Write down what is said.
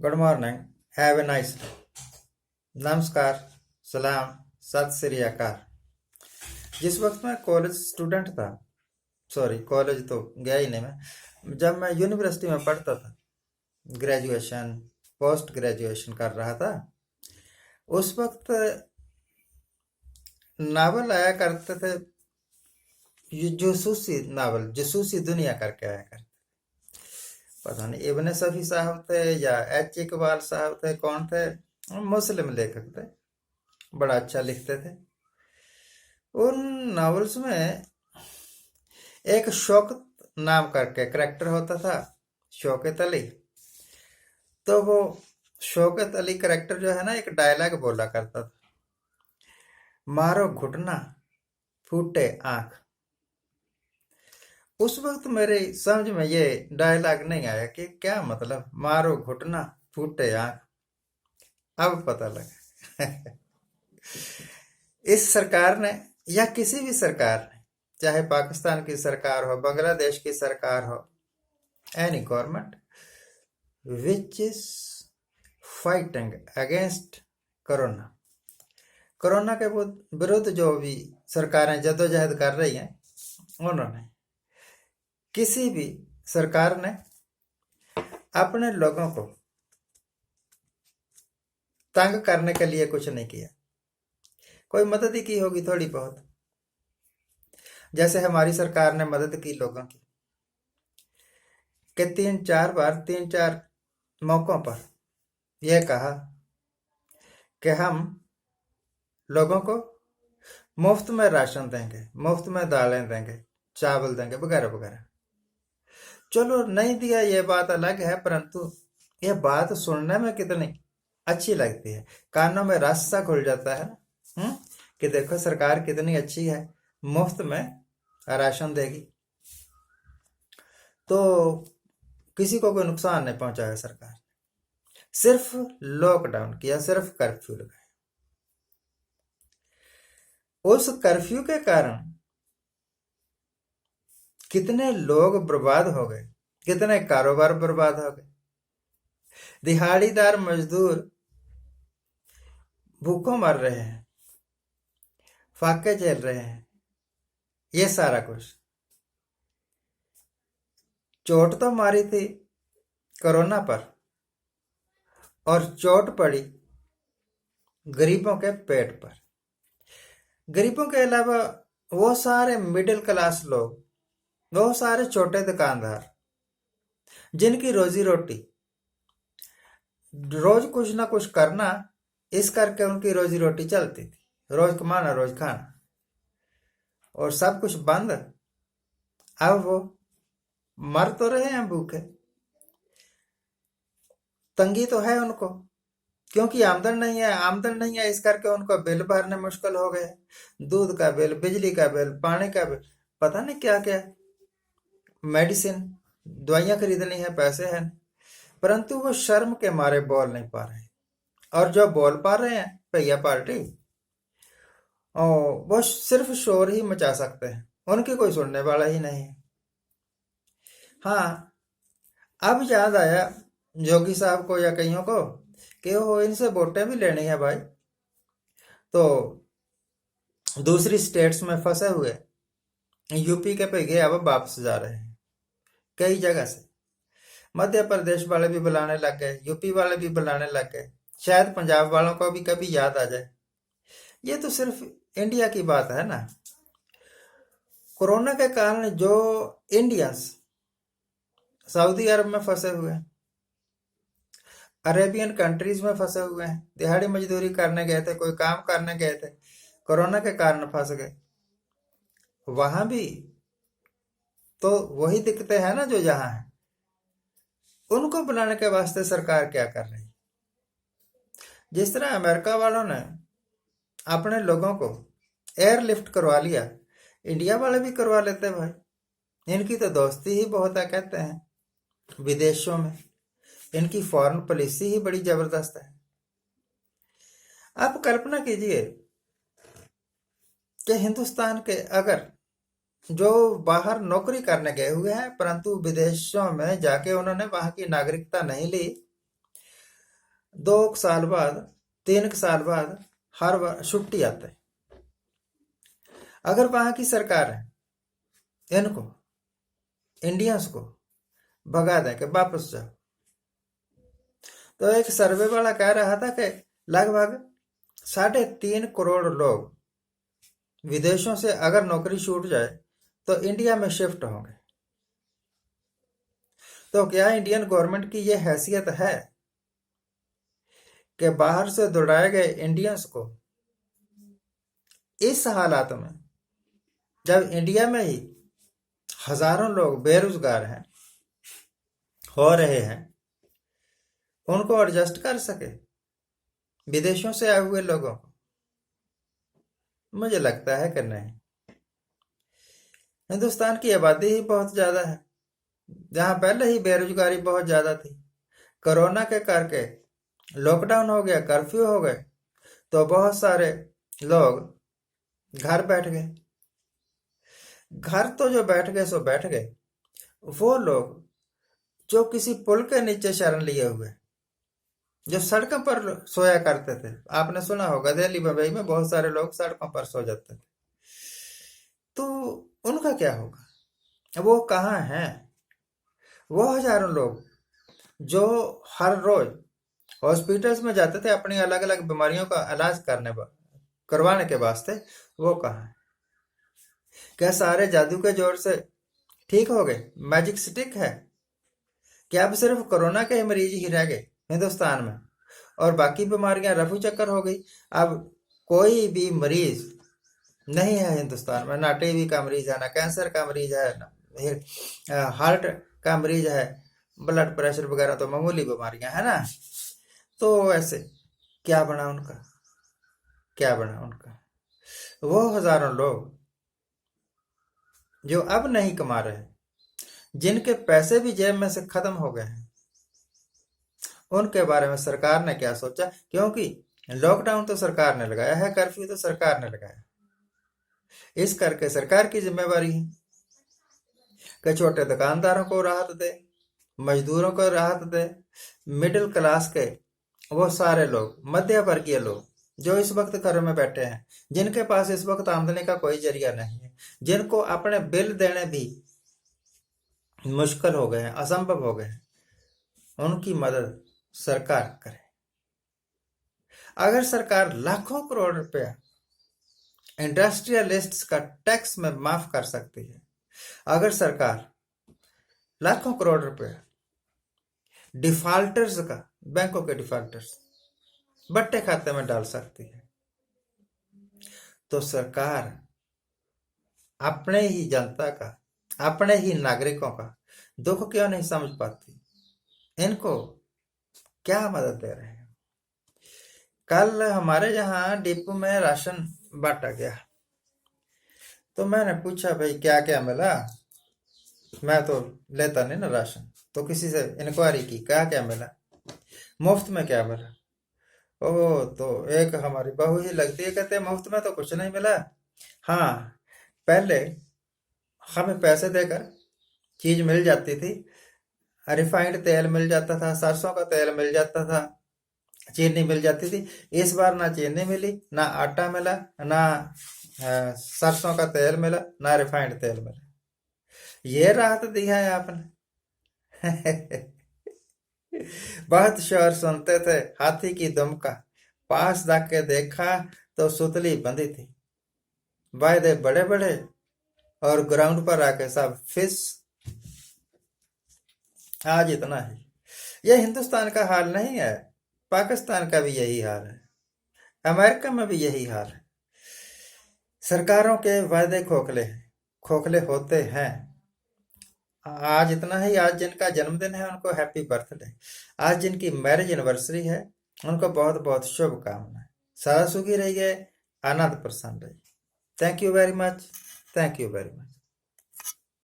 Good morning. Have a nice day. नमस्कार, सलाम, सत श्री अकाल। जिस वक्त मैं कॉलेज स्टूडेंट था, सॉरी कॉलेज तो गया ही नहीं मैं, जब मैं यूनिवर्सिटी में पढ़ता था, ग्रेजुएशन पोस्ट ग्रेजुएशन कर रहा था, उस वक्त नावल आया करते थे। ये जासूसी नावल, जासूसी दुनिया करके आया करते। पता नहीं इब्ने सफी साहब थे या एच इकबाल साहब थे, कौन थे, मुस्लिम लेखक थे, बड़ा अच्छा लिखते थे। उन नॉवेल्स में एक शौकत नाम करके करेक्टर होता था, शौकत अली। तो वो शौकत अली करेक्टर जो है ना, एक डायलॉग बोला करता था, मारो घुटना फूटे आंख। उस वक्त मेरे समझ में ये डायलॉग नहीं आया कि क्या मतलब मारो घुटना फूटे आंख। अब पता लगा। इस सरकार ने या किसी भी सरकार ने, चाहे पाकिस्तान की सरकार हो, बांग्लादेश की सरकार हो, any government which is fighting against corona, corona के विरुद्ध जो भी सरकारें जद्दोजहद कर रही हैं, उन्होंने, किसी भी सरकार ने अपने लोगों को तंग करने के लिए कुछ नहीं किया। कोई मदद ही की होगी थोड़ी बहुत, जैसे हमारी सरकार ने मदद की लोगों की, कि 3-4 मौकों पर यह कहा कि हम लोगों को मुफ्त में राशन देंगे, मुफ्त में दालें देंगे, चावल देंगे, वगैरह वगैरह। चलो नहीं दिया ये बात अलग है, परंतु यह बात सुनने में कितनी अच्छी लगती है, कानों में रस सा घुल जाता है ना। कि देखो सरकार कितनी अच्छी है, मुफ्त में राशन देगी, तो किसी को कोई नुकसान नहीं पहुंचाया सरकार। सिर्फ लॉकडाउन किया, सिर्फ कर्फ्यू लगाया। उस कर्फ्यू के कारण कितने लोग बर्बाद हो गए, कितने कारोबार बर्बाद हो गए। दिहाड़ीदार मजदूर भूखों मर रहे हैं, फाके झेल रहे हैं। ये सारा कुछ चोट तो मारी थी कोरोना पर, और चोट पड़ी गरीबों के पेट पर। गरीबों के अलावा वो सारे मिडिल क्लास लोग, वो सारे छोटे दुकानदार, जिनकी रोजी रोटी रोज कुछ ना कुछ करना, इस करके उनकी रोजी रोटी चलती थी, रोज कमाना रोज खाना, और सब कुछ बंद। अब वो मर तो रहे हैं भूखे, तंगी तो है उनको, क्योंकि आमदन नहीं है, आमदन नहीं है, इस करके उनको बिल भरने मुश्किल हो गए। दूध का बिल, बिजली का बिल, पानी का बिल, पता नहीं क्या क्या, मेडिसिन, दवाइयां खरीदनी है, पैसे हैं, परंतु वो शर्म के मारे बोल नहीं पा रहे। और जो बोल पा रहे हैं भैया पार्टी, वो सिर्फ शोर ही मचा सकते हैं, उनकी कोई सुनने वाला ही नहीं है। हाँ, अब याद आया योगी साहब को या कईयों को कि वो इनसे वोटें भी लेनी है भाई, तो दूसरी स्टेट्स में फंसे हुए यूपी के पे गए, अब वापस जा रहे हैं कई जगह से। मध्य प्रदेश वाले भी बुलाने लग गए, यूपी वाले भी बुलाने लग गए, शायद पंजाब वालों को भी कभी याद आ जाए। ये तो सिर्फ इंडिया की बात है ना। कोरोना के कारण जो इंडियंस सऊदी अरब में फंसे हुए हैं, अरेबियन कंट्रीज में फंसे हुए हैं, दिहाड़ी मजदूरी करने गए थे, कोई काम करने गए थे, कोरोना के कारण फंस गए, वहां भी तो वही दिक्कतें हैं ना जो यहाँ है। उनको बुलाने के वास्ते सरकार क्या कर रही है? जिस तरह अमेरिका वालों ने अपने लोगों को एयरलिफ्ट करवा लिया, इंडिया वाले भी करवा लेते भाई। इनकी तो दोस्ती ही बहुत है, कहते हैं विदेशों में इनकी फॉरेन पॉलिसी ही बड़ी जबरदस्त है। आप कल्पना कीजिए कि हिंदुस्तान के अगर जो बाहर नौकरी करने गए हुए हैं, परंतु विदेशों में जाके उन्होंने वहां की नागरिकता नहीं ली, 2 साल बाद 3 साल बाद हर बार छुट्टी आते है। अगर वहां की सरकार है इनको इंडियंस को भगा दें कि वापस जाओ, तो एक सर्वे वाला कह रहा था कि लगभग 3.5 करोड़ लोग विदेशों से अगर नौकरी छूट जाए तो इंडिया में शिफ्ट होंगे। तो क्या इंडियन गवर्नमेंट की यह हैसियत है कि बाहर से दौड़ाए गए इंडियंस को इस हालात में, जब इंडिया में ही हजारों लोग बेरोजगार हैं, हो रहे हैं, उनको एडजस्ट कर सके विदेशों से आए हुए लोगों को? मुझे लगता है कि नहीं। हिंदुस्तान की आबादी ही बहुत ज्यादा है, जहां पहले ही बेरोजगारी बहुत ज्यादा थी। कोरोना के करके लॉकडाउन हो गया, कर्फ्यू हो गए, तो बहुत सारे लोग घर बैठ गए। घर तो जो बैठ गए सो बैठ गए, वो लोग जो किसी पुल के नीचे शरण लिए हुए, जो सड़कों पर सोया करते थे, आपने सुना होगा दिल्ली मुंबई में बहुत सारे लोग सड़कों पर सो जाते थे, तो उनका क्या होगा? वो कहाँ हैं? वो हजारों लोग जो हर रोज हॉस्पिटल्स में जाते थे अपनी अलग अलग बीमारियों का इलाज करवाने के वास्ते, वो कहाँ है? क्या सारे जादू के जोर से ठीक हो गए? मैजिक स्टिक है क्या? अब सिर्फ कोरोना के मरीज ही रह गए हिंदुस्तान में और बाकी बीमारियां रफू चक्कर हो गई? अब कोई भी मरीज नहीं है हिंदुस्तान में, ना टीबी का मरीज है, ना कैंसर का मरीज है, ना हार्ट का मरीज है, ब्लड प्रेशर वगैरह तो मामूली बीमारियां है ना। तो ऐसे क्या बना उनका? क्या बना उनका? वो हजारों लोग जो अब नहीं कमा रहे, जिनके पैसे भी जेब में से खत्म हो गए हैं, उनके बारे में सरकार ने क्या सोचा? क्योंकि लॉकडाउन तो सरकार ने लगाया है, कर्फ्यू तो सरकार ने लगाया, इस करके सरकार की जिम्मेवारी है कि छोटे दुकानदारों को राहत दे, मजदूरों को राहत दे, मिडिल क्लास के वो सारे लोग, मध्य वर्गीय लोग जो इस वक्त घरों में बैठे हैं, जिनके पास इस वक्त आमदनी का कोई जरिया नहीं है, जिनको अपने बिल देने भी मुश्किल हो गए हैं, असंभव हो गए हैं, उनकी मदद सरकार करे। अगर सरकार लाखों करोड़ रुपया इंडस्ट्रियलिस्ट्स का टैक्स में माफ कर सकती है, अगर सरकार लाखों करोड़ रुपया डिफॉल्टर्स का, बैंकों के डिफॉल्टर्स बट्टे खाते में डाल सकती है, तो सरकार अपने ही जनता का, अपने ही नागरिकों का दुख क्यों नहीं समझ पाती? इनको क्या मदद दे रहे हैं? कल हमारे यहाँ डिपो में राशन बांटा गया, तो मैंने पूछा भाई क्या क्या मिला? मैं तो लेता नहीं ना राशन, तो किसी से इंक्वायरी की क्या क्या मिला, मुफ्त में क्या मिला? ओ, तो एक हमारी बहू ही लगती है, कहते मुफ्त में तो कुछ नहीं मिला। हाँ, पहले हमें पैसे देकर चीज मिल जाती थी, रिफाइंड तेल मिल जाता था, सरसों का तेल मिल जाता था, चीनी मिल जाती थी। इस बार ना चीनी मिली, ना आटा मिला, ना सरसों का तेल मिला, ना रिफाइंड तेल मिला। ये राहत दिया है आपने। बहुत शोर सुनते थे हाथी की दुम का, पास जाके देखा तो सुतली बंधी थी, वायदे बड़े बड़े और ग्राउंड पर आके सब फिस। आज इतना ही। यह हिंदुस्तान का हाल नहीं है, पाकिस्तान का भी यही हाल है, अमेरिका में भी यही हाल है। सरकारों के वायदे खोखले खोखले होते हैं। आज इतना ही। आज जिनका जन्मदिन है उनको हैप्पी बर्थडे, आज जिनकी मैरिज एनिवर्सरी है उनको बहुत बहुत शुभकामनाएं। सदा सुखी रहिए, आनंद प्रसन्न रहिए। Thank you very much, thank you very much.